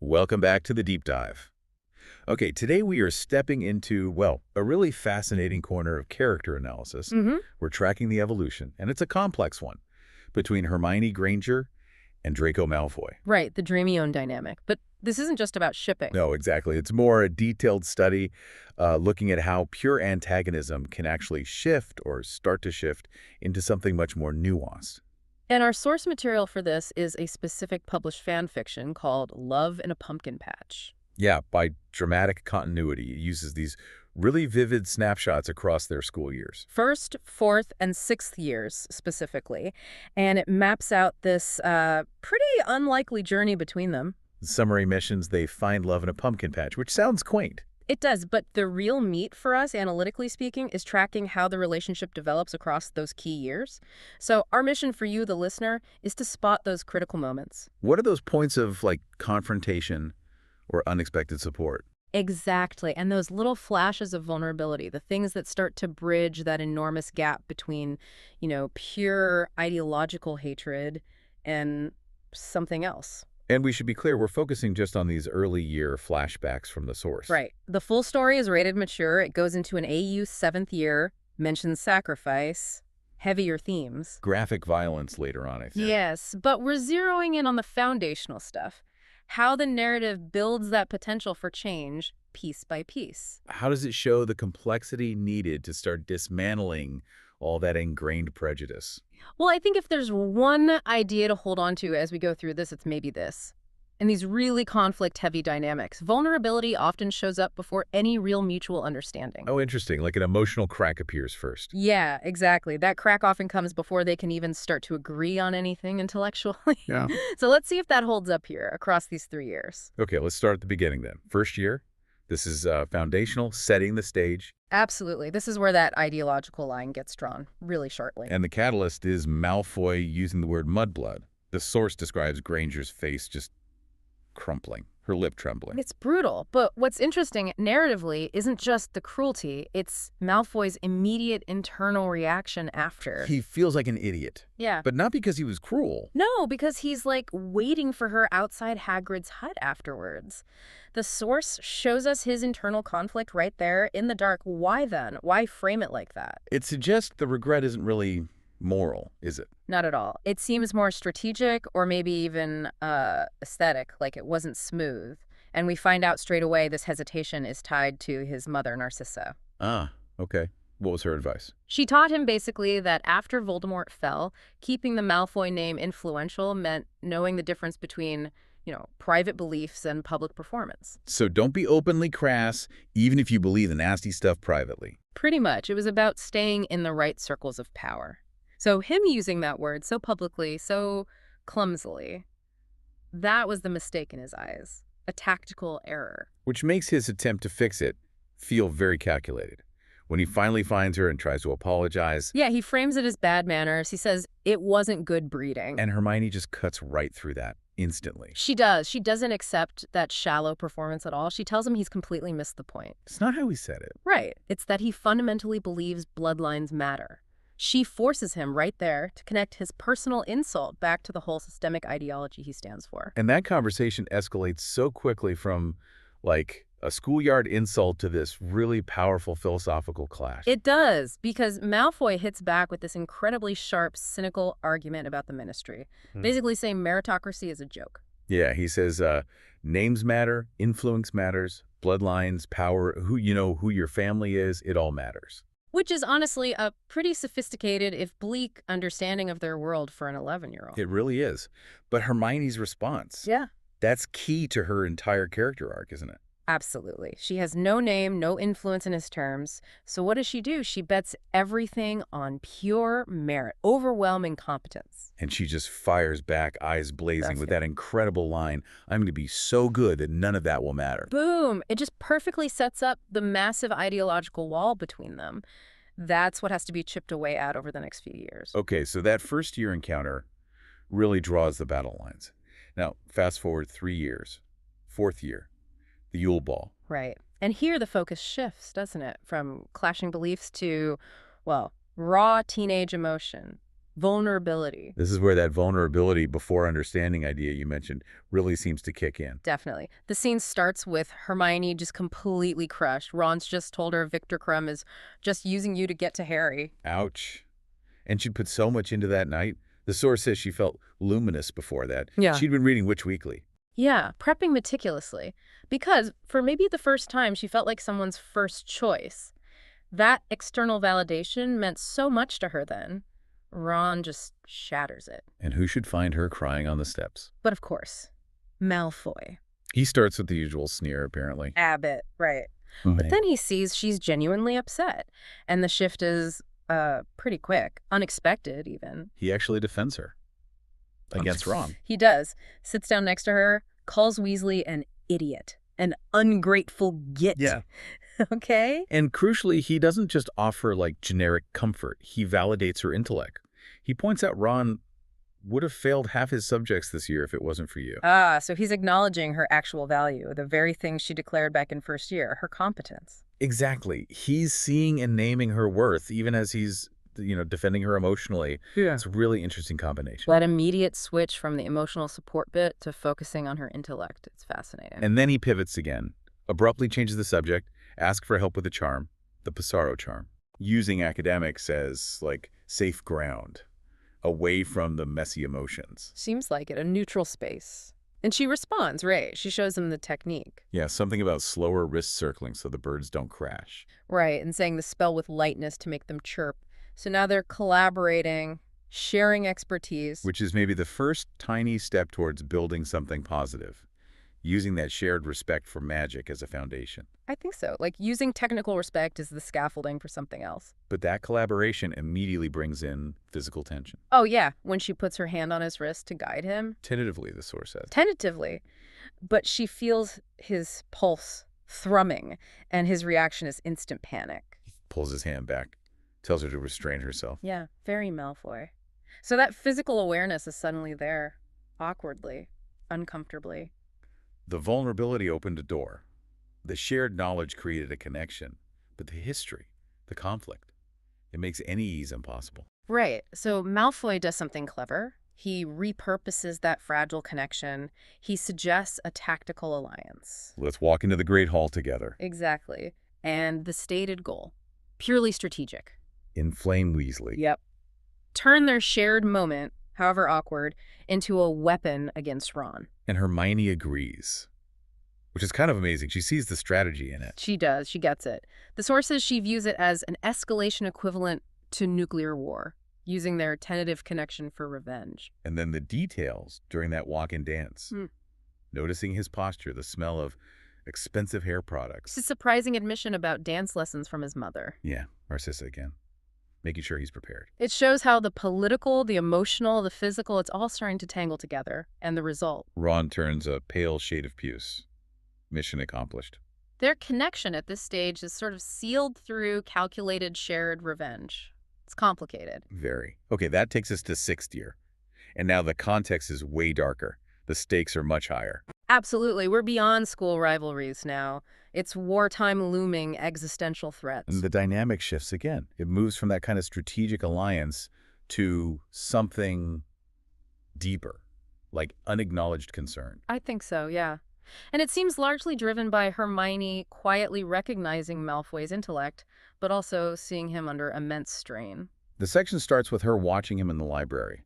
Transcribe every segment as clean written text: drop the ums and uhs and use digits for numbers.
Welcome back to the deep dive. Okay, today we are stepping into, well, a really fascinating corner of character analysis. hmm We're tracking the evolution, and it's a complex one, between Hermione Granger and Draco Malfoy. Right, the Dramione dynamic. But this isn't just about shipping. No, exactly. It's more a detailed study looking at how pure antagonism can actually shift or start to shift into something much more nuanced. And our source material for this is a specific published fan fiction called Love in a Pumpkin Patch. Yeah, by dramatic continuity, it uses these really vivid snapshots across their school years. First, fourth, and sixth years specifically. And it maps out this pretty unlikely journey between them. Summary missions, they find love in a pumpkin patch, which sounds quaint. It does, but the real meat for us, analytically speaking, is tracking how the relationship develops across those key years. So our mission for you, the listener, is to spot those critical moments. What are those points of, like, confrontation or unexpected support? Exactly. And those little flashes of vulnerability, the things that start to bridge that enormous gap between, pure ideological hatred and something else. And we should be clear, we're focusing just on these early year flashbacks from the source. Right. The full story is rated mature. It goes into an AU seventh year, mentions sacrifice, heavier themes. Graphic violence later on, I think. Yes, but we're zeroing in on the foundational stuff. How the narrative builds that potential for change piece by piece. How does it show the complexity needed to start dismantling all that ingrained prejudice? Well, I think if there's one idea to hold on to as we go through this, it's maybe this. In these really conflict-heavy dynamics, vulnerability often shows up before any real mutual understanding. Oh, interesting. Like an emotional crack appears first. Yeah, exactly. That crack often comes before they can even start to agree on anything intellectually. Yeah. So let's see if that holds up here across these 3 years. Okay, let's start at the beginning then. First year, this is foundational, setting the stage. Absolutely. This is where that ideological line gets drawn really sharply. And the catalyst is Malfoy using the word mudblood. The source describes Granger's face just crumpling, her lip trembling. It's brutal, but what's interesting narratively isn't just the cruelty, it's Malfoy's immediate internal reaction after. He feels like an idiot. Yeah. But not because he was cruel. No, because he's like waiting for her outside Hagrid's hut afterwards. The source shows us his internal conflict right there in the dark. Why then? Why frame it like that? It suggests the regret isn't really moral, is it? Not at all. It seems more strategic or maybe even aesthetic, like it wasn't smooth. And we find out straight away this hesitation is tied to his mother, Narcissa. Ah, okay. What was her advice? She taught him basically that after Voldemort fell, keeping the Malfoy name influential meant knowing the difference between, private beliefs and public performance. So don't be openly crass, even if you believe the nasty stuff privately. Pretty much. It was about staying in the right circles of power. So him using that word so publicly, so clumsily, that was the mistake in his eyes. A tactical error. Which makes his attempt to fix it feel very calculated. When he finally finds her and tries to apologize. Yeah, he frames it as bad manners. He says it wasn't good breeding. And Hermione just cuts right through that instantly. She does. She doesn't accept that shallow performance at all. She tells him he's completely missed the point. It's not how he said it. Right. It's that he fundamentally believes bloodlines matter. She forces him right there to connect his personal insult back to the whole systemic ideology he stands for. And that conversation escalates so quickly from, like, a schoolyard insult to this really powerful philosophical clash. It does, because Malfoy hits back with this incredibly sharp, cynical argument about the Ministry, basically saying meritocracy is a joke. Yeah, he says names matter, influence matters, bloodlines, power, who your family is, it all matters. Which is honestly a pretty sophisticated, if bleak, understanding of their world for an 11-year-old. It really is. But Hermione's response, Yeah. that's key to her entire character arc, isn't it? Absolutely. She has no name, no influence in his terms. So what does she do? She bets everything on pure merit, overwhelming competence. And she just fires back, eyes blazing, That's with it. that incredible line, I'm going to be so good that none of that will matter. Boom! It just perfectly sets up the massive ideological wall between them. That's what has to be chipped away at over the next few years. Okay, so that first year encounter really draws the battle lines. Now, fast forward 3 years. Fourth year, the Yule Ball. Right. And here the focus shifts, doesn't it? From clashing beliefs to, well, raw teenage emotion. Vulnerability. This is where that vulnerability before understanding idea you mentioned really seems to kick in. Definitely. The scene starts with Hermione just completely crushed. Ron's just told her Victor Crumb is just using you to get to Harry. Ouch. And she'd put so much into that night. The source says she felt luminous before that. Yeah. She'd been reading Witch Weekly. Yeah, prepping meticulously. Because for maybe the first time, she felt like someone's first choice. That external validation meant so much to her then. Ron just shatters it. And who should find her crying on the steps? But of course, Malfoy. He starts with the usual sneer, apparently. Abbott, right. But then he sees she's genuinely upset. And the shift is pretty quick, unexpected even. He actually defends her against Ron. He does. Sits down next to her, calls Weasley an idiot, an ungrateful git. Yeah. Okay? And crucially, he doesn't just offer, like, generic comfort. He validates her intellect. He points out Ron would have failed half his subjects this year if it wasn't for you. Ah, so he's acknowledging her actual value, the very thing she declared back in first year, her competence. Exactly. He's seeing and naming her worth, even as he's, defending her emotionally. Yeah. It's a really interesting combination. That immediate switch from the emotional support bit to focusing on her intellect, it's fascinating. And then he pivots again, abruptly changes the subject, asks for help with the charm, the Pissarro charm, using academics as, like, safe ground, away from the messy emotions. Seems like it, a neutral space. And she responds, right? She shows him the technique. Yeah, something about slower wrist circling so the birds don't crash. Right, and saying the spell with lightness to make them chirp. So now they're collaborating, sharing expertise. Which is maybe the first tiny step towards building something positive, using that shared respect for magic as a foundation. I think so. Like using technical respect as the scaffolding for something else. But that collaboration immediately brings in physical tension. Oh, yeah, when she puts her hand on his wrist to guide him. Tentatively, the source says. Tentatively. But she feels his pulse thrumming, and his reaction is instant panic. He pulls his hand back, tells her to restrain herself. Yeah, very Malfoy. So that physical awareness is suddenly there, awkwardly, uncomfortably. The vulnerability opened a door. The shared knowledge created a connection. But the history, the conflict, it makes any ease impossible. Right. So Malfoy does something clever. He repurposes that fragile connection. He suggests a tactical alliance. Let's walk into the Great Hall together. Exactly. And the stated goal, purely strategic. Inflame Weasley. Yep. Turn their shared moment, however awkward, into a weapon against Ron. And Hermione agrees, which is kind of amazing. She sees the strategy in it. She does. She gets it. The source says she views it as an escalation equivalent to nuclear war, using their tentative connection for revenge. And then the details during that walk and dance. Noticing his posture, the smell of expensive hair products. It's a surprising admission about dance lessons from his mother. Yeah, Narcissa again. Making sure he's prepared. It shows how the political, the emotional, the physical, it's all starting to tangle together. And the result. Ron turns a pale shade of puce. Mission accomplished. Their connection at this stage is sort of sealed through calculated shared revenge. It's complicated. Very. Okay, that takes us to sixth year. And now the context is way darker. The stakes are much higher. Absolutely. We're beyond school rivalries now. It's wartime looming existential threats. And the dynamic shifts again. It moves from that kind of strategic alliance to something deeper, like unacknowledged concern. I think so, yeah. And it seems largely driven by Hermione quietly recognizing Malfoy's intellect, but also seeing him under immense strain. The section starts with her watching him in the library,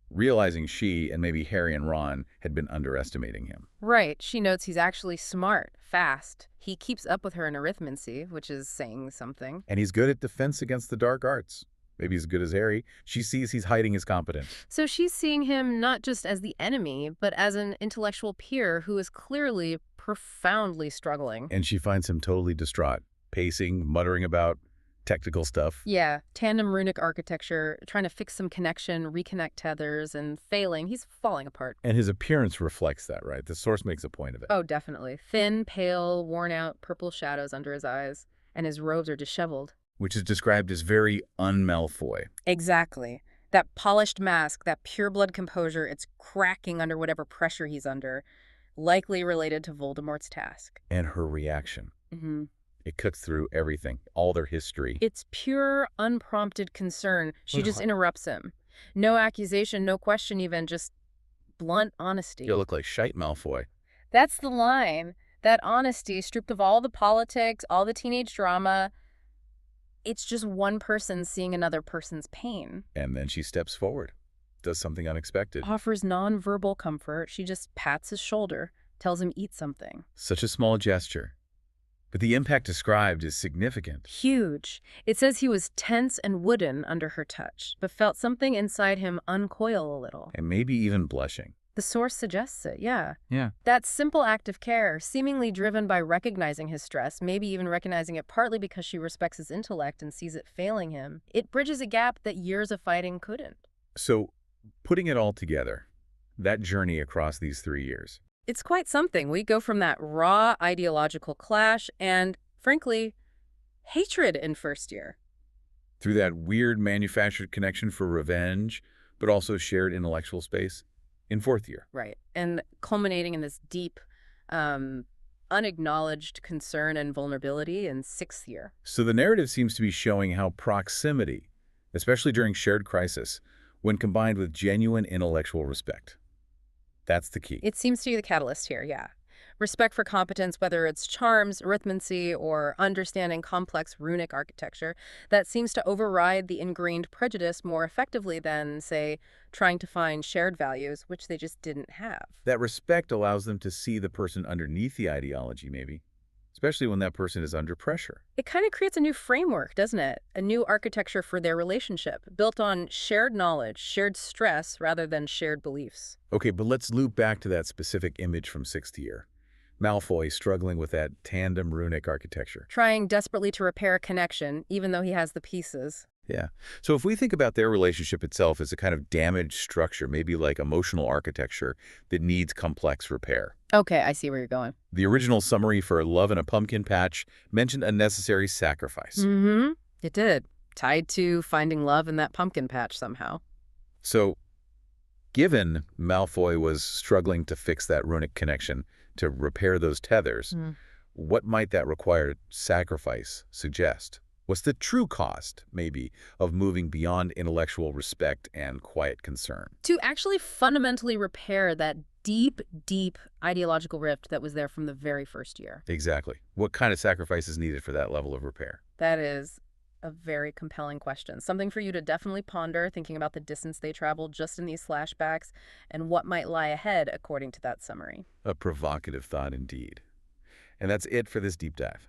realizing she and maybe Harry and Ron had been underestimating him. Right. She notes he's actually smart, fast. He keeps up with her in arithmancy, which is saying something. And he's good at defense against the dark arts. Maybe as good as Harry. She sees he's hiding his competence. So she's seeing him not just as the enemy, but as an intellectual peer who is clearly profoundly struggling. And she finds him totally distraught, pacing, muttering about technical stuff. Yeah, tandem runic architecture, trying to fix some connection, reconnect tethers, and failing. He's falling apart. And his appearance reflects that, right? The source makes a point of it. Oh, definitely. Thin, pale, worn out, purple shadows under his eyes, and his robes are disheveled. Which is described as very un-Malfoy. Exactly. That polished mask, that pure-blood composure, it's cracking under whatever pressure he's under, likely related to Voldemort's task. And her reaction. It cuts through everything, all their history. It's pure, unprompted concern. She just interrupts him. No accusation, no question even, just blunt You honesty. look like shite, Malfoy. That's the line. That honesty, stripped of all the politics, all the teenage drama, it's just one person seeing another person's pain. And then she steps forward, does something unexpected. Offers nonverbal comfort. She just pats his shoulder, tells him eat something. Such a small gesture. But the impact described is significant. Huge. It says he was tense and wooden under her touch, but felt something inside him uncoil a little. And maybe even blushing. The source suggests it, yeah. Yeah. That simple act of care, seemingly driven by recognizing his stress, maybe even recognizing it partly because she respects his intellect and sees it failing him, it bridges a gap that years of fighting couldn't. So, putting it all together, that journey across these 3 years. It's quite something. We go from that raw ideological clash and, frankly, hatred in first year. Through that weird manufactured connection for revenge, but also shared intellectual space in fourth year. Right. And culminating in this deep, unacknowledged concern and vulnerability in sixth year. So the narrative seems to be showing how proximity, especially during shared crisis, when combined with genuine intellectual respect. That's the key. It seems to be the catalyst here, yeah. Respect for competence, whether it's charms, arithmancy, or understanding complex runic architecture, that seems to override the ingrained prejudice more effectively than, say, trying to find shared values, which they just didn't have. That respect allows them to see the person underneath the ideology, maybe, especially when that person is under pressure. It kind of creates a new framework, doesn't it? A new architecture for their relationship, built on shared knowledge, shared stress, rather than shared beliefs. Okay, but let's loop back to that specific image from sixth year. Malfoy struggling with that tandem runic architecture. Trying desperately to repair a connection, even though he has the pieces. Yeah. So if we think about their relationship itself as a kind of damaged structure, maybe like emotional architecture that needs complex repair. Okay, I see where you're going. The original summary for Love in a Pumpkin Patch mentioned a necessary sacrifice. Mm-hmm. It did. Tied to finding love in that pumpkin patch somehow. So, given Malfoy was struggling to fix that runic connection, to repair those tethers, what might that required sacrifice suggest? What's the true cost, maybe, of moving beyond intellectual respect and quiet concern? To actually fundamentally repair that deep, deep ideological rift that was there from the very first year. Exactly. What kind of sacrifice is needed for that level of repair? That is a very compelling question. Something for you to definitely ponder, thinking about the distance they traveled just in these flashbacks and what might lie ahead according to that summary. A provocative thought indeed. And that's it for this deep dive.